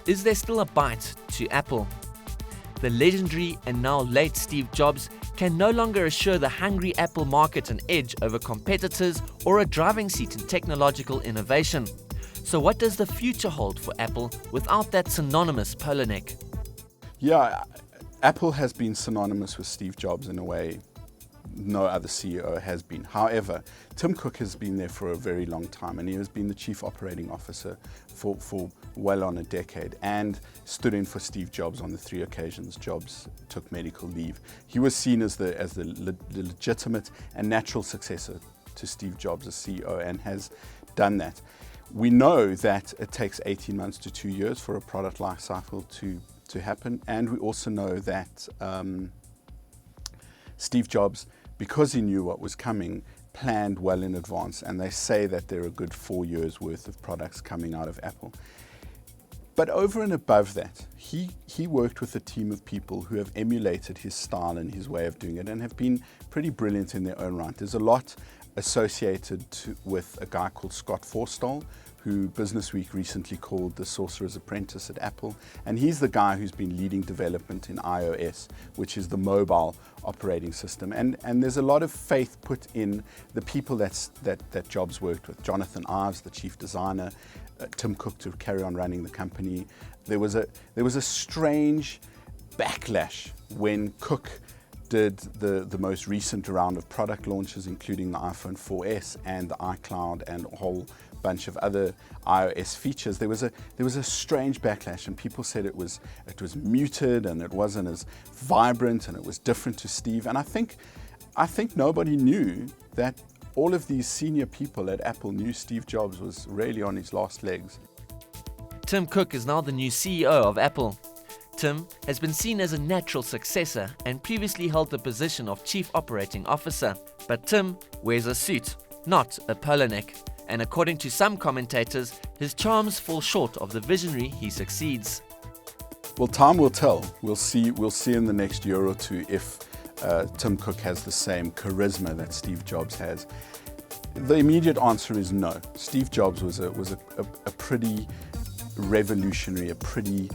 Is there still a bite to Apple? The legendary and now late Steve Jobs can no longer assure the hungry Apple market an edge over competitors or a driving seat in technological innovation. So what does the future hold for Apple without that synonymous polo neck? Yeah, Apple has been synonymous with Steve Jobs in a way no other CEO has been. However, Tim Cook has been there for a very long time, and he has been the chief operating officer for well on a decade and stood in for Steve Jobs on the 3 occasions Jobs took medical leave. He was seen as the legitimate and natural successor to Steve Jobs as CEO, and has done that. We know that it takes 18 months to 2 years for a product life cycle to happen, and we also know that Steve Jobs, because he knew what was coming, planned well in advance, and they say that there are a good 4 years worth of products coming out of Apple. But over and above that, he worked with a team of people who have emulated his style and his way of doing it and have been pretty brilliant in their own right. There's a lot associated with a guy called Scott Forstall, who Businessweek recently called the Sorcerer's Apprentice at Apple. And he's the guy who's been leading development in iOS, which is the mobile operating system. And there's a lot of faith put in the people that Jobs worked with. Jonathan Ives, the chief designer, Tim Cook to carry on running the company. There was a strange backlash when Cook did the most recent round of product launches, including the iPhone 4S and the iCloud and a whole bunch of other iOS features. There was a strange backlash, and people said it was muted and it wasn't as vibrant and it was different to Steve. And I think nobody knew that all of these senior people at Apple knew Steve Jobs was really on his last legs. Tim Cook is now the new CEO of Apple. Tim has been seen as a natural successor and previously held the position of Chief Operating Officer. But Tim wears a suit, not a polo neck. And according to some commentators, his charms fall short of the visionary he succeeds. Well, time will tell. We'll see in the next year or two if Tim Cook has the same charisma that Steve Jobs has. The immediate answer is no. Steve Jobs was a pretty revolutionary, a pretty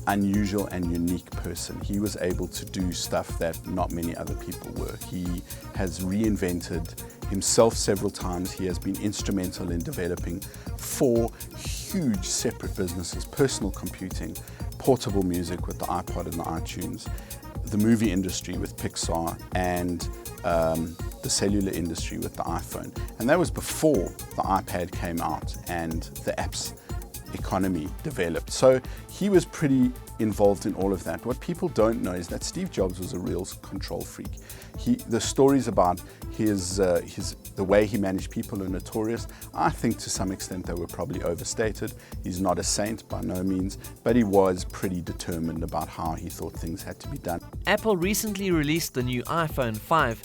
unusual and unique person. He was able to do stuff that not many other people were. He has reinvented himself several times. He has been instrumental in developing 4 huge separate businesses: personal computing, portable music with the iPod and the iTunes, the movie industry with Pixar, and the cellular industry with the iPhone. And that was before the iPad came out and the apps economy developed. So he was pretty involved in all of that. What people don't know is that Steve Jobs was a real control freak. The stories about the way he managed people are notorious. I think to some extent they were probably overstated. He's not a saint by no means, but he was pretty determined about how he thought things had to be done. Apple recently released the new iPhone 5,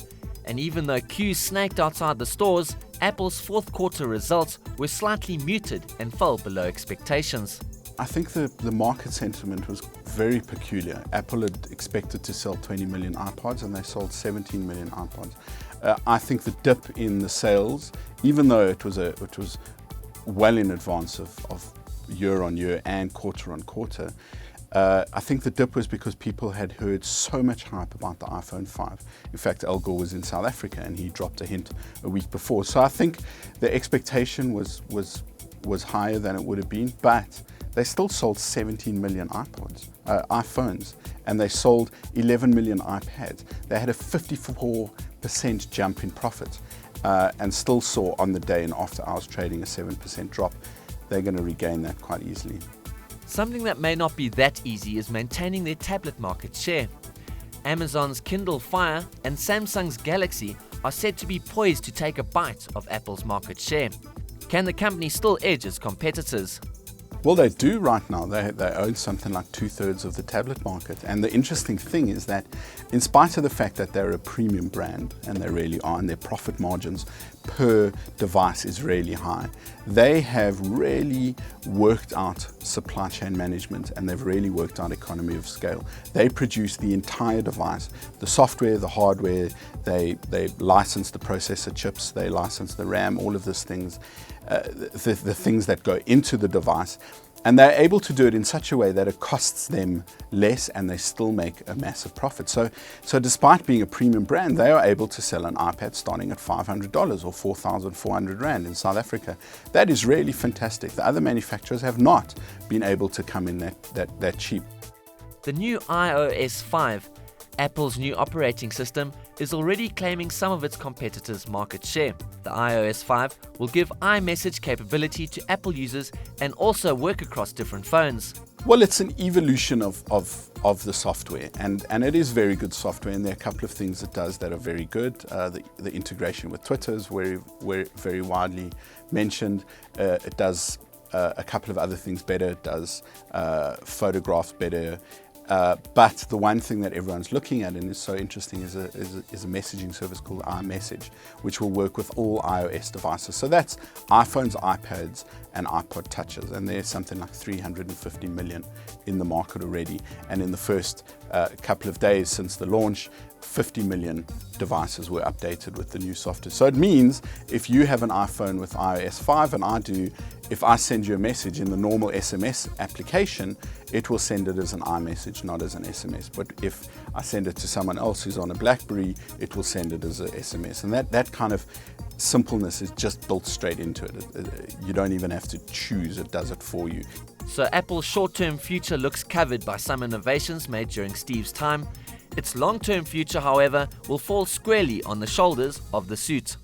and even though queues snaked outside the stores, Apple's fourth quarter results were slightly muted and fell below expectations. I think the market sentiment was very peculiar. Apple had expected to sell 20 million iPods and they sold 17 million iPods. I think the dip in the sales, even though it was well in advance of year on year and quarter on quarter, I think the dip was because people had heard so much hype about the iPhone 5. In fact, Al Gore was in South Africa and he dropped a hint a week before. So I think the expectation was higher than it would have been, but they still sold 17 million iPhones, and they sold 11 million iPads. They had a 54% jump in profit, and still saw on the day and after hours trading a 7% drop. They're going to regain that quite easily. Something that may not be that easy is maintaining their tablet market share. Amazon's Kindle Fire and Samsung's Galaxy are said to be poised to take a bite of Apple's market share. Can the company still edge its competitors? Well, they do right now. They own something like 2/3 of the tablet market. And the interesting thing is that in spite of the fact that they're a premium brand, and they really are, and their profit margins per device is really high, they have really worked out supply chain management, and they've really worked out economy of scale. They produce the entire device, the software, the hardware, they license the processor chips, they license the RAM, all of these things, the things that go into the device. And they're able to do it in such a way that it costs them less and they still make a massive profit. So despite being a premium brand, they are able to sell an iPad starting at $500 or 4,400 Rand in South Africa. That is really fantastic. The other manufacturers have not been able to come in that cheap. The new iOS 5, Apple's new operating system, is already claiming some of its competitors' market share. The iOS 5 will give iMessage capability to Apple users and also work across different phones. Well, it's an evolution of the software, and it is very good software, and there are a couple of things it does that are very good. The integration with Twitter is very widely mentioned. It does a couple of other things better. It does photographs better. But the one thing that everyone's looking at and is so interesting is a messaging service called iMessage, which will work with all iOS devices. So that's iPhones, iPads, and iPod Touches. And there's something like 350 million in the market already. And in the first couple of days since the launch, 50 million devices were updated with the new software. So it means if you have an iPhone with iOS 5, and I do, if I send you a message in the normal SMS application, it will send it as an iMessage, not as an SMS. But if I send it to someone else who's on a BlackBerry, it will send it as an SMS. And that kind of simpleness is just built straight into it. You don't even have to choose, it does it for you. So Apple's short-term future looks covered by some innovations made during Steve's time. Its long-term future, however, will fall squarely on the shoulders of the suit.